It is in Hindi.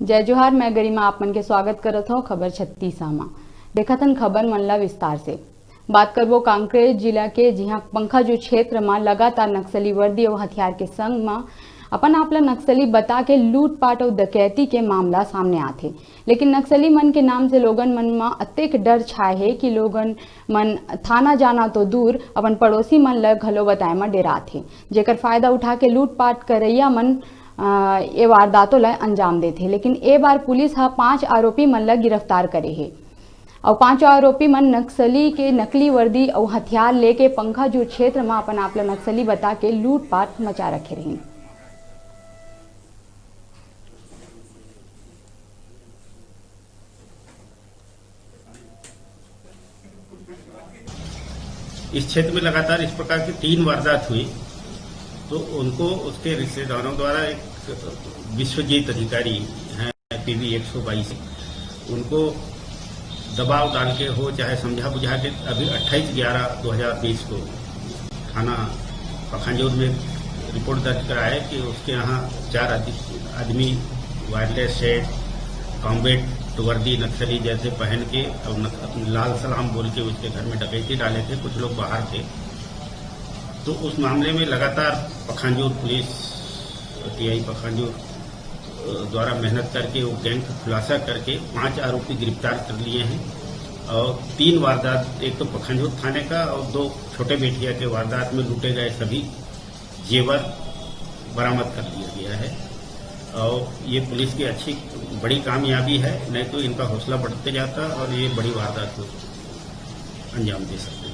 जय जोहार, मैं गरिमा आप मन के स्वागत करत हूँ। खबर 36 में देखत हन खबर मन ला विस्तार से बात करबो। कांकेर जिला के जिहा पंखा जो क्षेत्र में लगातार नक्सली वर्दी और हथियार के संग में अपन आप ला नक्सली बता के लूटपाट और डकैती के मामला सामने आथे। लेकिन नक्सली मन के नाम से लोगन मन में अतेक डर छाए है कि लोगन मन थाना जाना तो दूर अपन पड़ोसी मन ल घलो बताए में डेराथे, जेकर फायदा उठा के लूटपाट करैया मन ये वारदातों ला अंजाम देथे। लेकिन ए बार पुलिस 5 आरोपी मन ला गिरफ्तार करे है और 5 आरोपी मन नक्सली के नकली वर्दी और हथियार लेके पंखा जो क्षेत्र में अपन आप ला नक्सली बता के लूटपाट मचा रखे रहे। इस क्षेत्र में लगातार इस प्रकार की 3 वारदात हुई, तो उनको उसके रिश्तेदारों द्वारा एक विश्वजीत अधिकारी हैं PB 122, उनको दबाव डाल के हो चाहे समझा बुझा के अभी 28/11/2020 को थाना पखांजूर में रिपोर्ट दर्ज कराया कि उसके यहाँ 4 आदमी वायरलेस सेट, कॉम्बैट वर्दी नक्सली जैसे पहन के और लाल सलाम बोल के उसके घर में डकैती डाले थे। कुछ लोग बाहर थे, तो उस मामले में लगातार पखांजूर पुलिस TI पखांजूर द्वारा मेहनत करके वो गैंग का खुलासा करके 5 आरोपी गिरफ्तार कर लिए हैं और 3 वारदात, एक तो पखांजूर थाने का और 2 छोटे बेटिया के वारदात में लूटे गए सभी जेवर बरामद कर लिया गया है। और ये पुलिस की अच्छी बड़ी कामयाबी है, नहीं तो इनका हौसला बढ़ते जाता और ये बड़ी वारदात को अंजाम दे सकते।